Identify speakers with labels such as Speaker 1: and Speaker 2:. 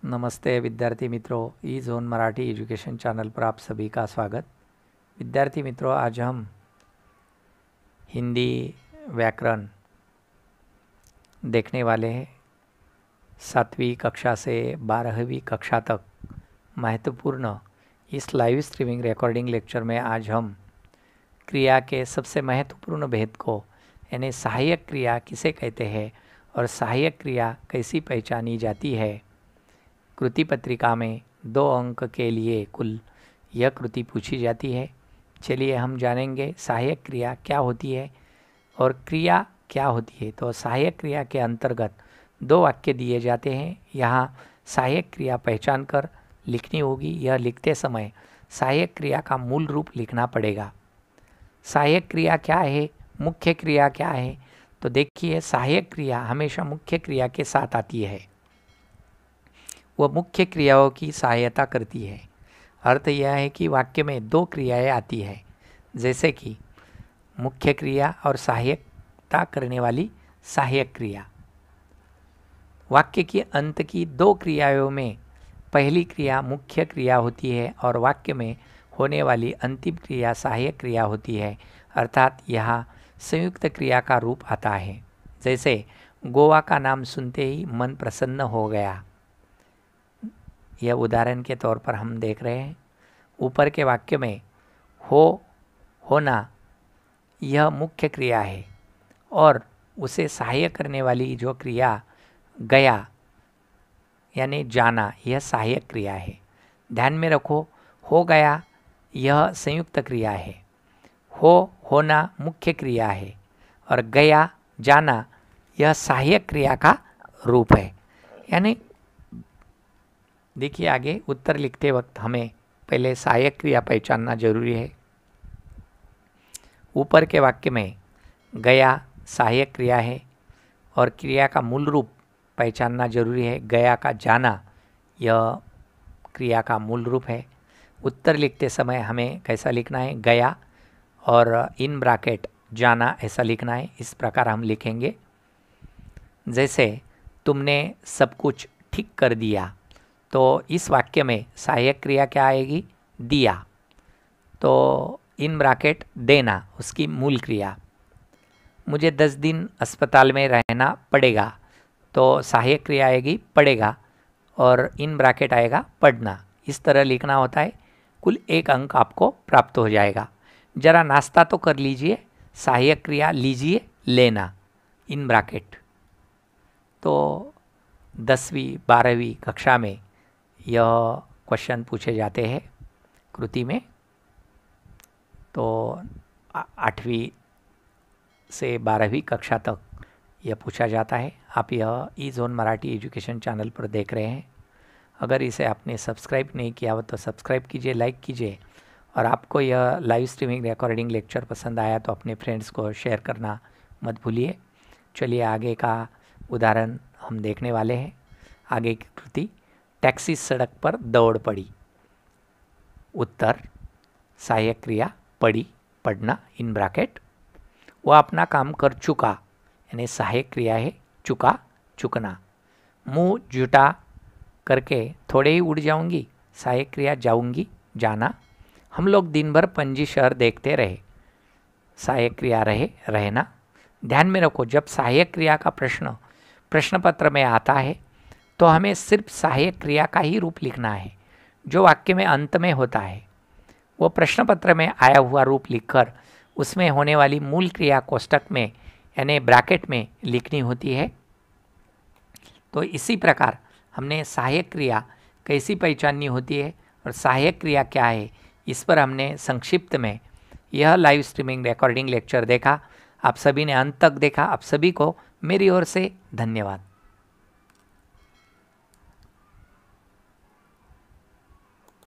Speaker 1: नमस्ते विद्यार्थी मित्रों, ई जोन मराठी एजुकेशन चैनल पर आप सभी का स्वागत। विद्यार्थी मित्रों, आज हम हिंदी व्याकरण देखने वाले हैं। 7वीं कक्षा से 12वीं कक्षा तक महत्वपूर्ण इस लाइव स्ट्रीमिंग रिकॉर्डिंग लेक्चर में आज हम क्रिया के सबसे महत्वपूर्ण भेद को यानी सहायक क्रिया किसे कहते हैं और सहायक क्रिया कैसी पहचानी जाती है। कृति पत्रिका में 2 अंक के लिए कुल यह कृति पूछी जाती है। चलिए हम जानेंगे सहायक क्रिया क्या होती है और क्रिया क्या होती है। तो सहायक क्रिया के अंतर्गत 2 वाक्य दिए जाते हैं। यहाँ सहायक क्रिया पहचान कर लिखनी होगी। यह लिखते समय सहायक क्रिया का मूल रूप लिखना पड़ेगा। सहायक क्रिया क्या है, मुख्य क्रिया क्या है। तो देखिए, सहायक क्रिया हमेशा मुख्य क्रिया के साथ आती है। वह मुख्य क्रियाओं की सहायता करती है। अर्थ यह है कि वाक्य में 2 क्रियाएं आती है, जैसे कि मुख्य क्रिया और सहायता करने वाली सहायक क्रिया। वाक्य की अंत की 2 क्रियाओं में पहली क्रिया मुख्य क्रिया होती है और वाक्य में होने वाली अंतिम क्रिया सहायक क्रिया होती है। अर्थात यहाँ संयुक्त क्रिया का रूप आता है। जैसे गोवा का नाम सुनते ही मन प्रसन्न हो गया। यह उदाहरण के तौर पर हम देख रहे हैं। ऊपर के वाक्य में होना यह मुख्य क्रिया है और उसे सहायक करने वाली जो क्रिया गया यानी जाना, यह सहायक क्रिया है। ध्यान में रखो, हो गया यह संयुक्त क्रिया है, होना मुख्य क्रिया है और गया जाना यह सहायक क्रिया का रूप है। यानी देखिए, आगे उत्तर लिखते वक्त हमें पहले सहायक क्रिया पहचानना जरूरी है। ऊपर के वाक्य में गया सहायक क्रिया है और क्रिया का मूल रूप पहचानना जरूरी है। गया का जाना यह क्रिया का मूल रूप है। उत्तर लिखते समय हमें कैसा लिखना है, गया और इन ब्रैकेट जाना ऐसा लिखना है। इस प्रकार हम लिखेंगे, जैसे तुमने सब कुछ ठीक कर दिया। तो इस वाक्य में सहायक क्रिया क्या आएगी, दिया। तो इन ब्रैकेट देना उसकी मूल क्रिया। मुझे 10 दिन अस्पताल में रहना पड़ेगा। तो सहायक क्रिया आएगी पड़ेगा और इन ब्रैकेट आएगा पढ़ना। इस तरह लिखना होता है। कुल 1 अंक आपको प्राप्त हो जाएगा। जरा नाश्ता तो कर लीजिए, सहायक क्रिया लीजिए लेना इन ब्रैकेट। तो 10वीं 12वीं कक्षा में यह क्वेश्चन पूछे जाते हैं कृति में। तो 8वीं से 12वीं कक्षा तक यह पूछा जाता है। आप यह ई जोन मराठी एजुकेशन चैनल पर देख रहे हैं। अगर इसे आपने सब्सक्राइब नहीं किया हो तो सब्सक्राइब कीजिए, लाइक कीजिए और आपको यह लाइव स्ट्रीमिंग रिकॉर्डिंग लेक्चर पसंद आया तो अपने फ्रेंड्स को शेयर करना मत भूलिए। चलिए आगे का उदाहरण हम देखने वाले हैं। आगे की कृति, टैक्सी सड़क पर दौड़ पड़ी। उत्तर सहायक क्रिया पड़ी, पढ़ना इन ब्रैकेट। वह अपना काम कर चुका यानी सहायक क्रिया है चुका, चुकना। मुंह झूठा करके थोड़े ही उड़ जाऊंगी, सहायक क्रिया जाऊंगी, जाना। हम लोग दिन भर पणजी शहर देखते रहे, सहायक क्रिया रहे, रहना। ध्यान में रखो, जब सहायक क्रिया का प्रश्न पत्र में आता है तो हमें सिर्फ सहायक क्रिया का ही रूप लिखना है। जो वाक्य में अंत में होता है वो प्रश्न पत्र में आया हुआ रूप लिखकर उसमें होने वाली मूल क्रिया कोष्टक में यानी ब्रैकेट में लिखनी होती है। तो इसी प्रकार हमने सहायक क्रिया कैसी पहचाननी होती है और सहायक क्रिया क्या है, इस पर हमने संक्षिप्त में यह लाइव स्ट्रीमिंग रिकॉर्डिंग लेक्चर देखा। आप सभी ने अंत तक देखा। आप सभी को मेरी ओर से धन्यवाद।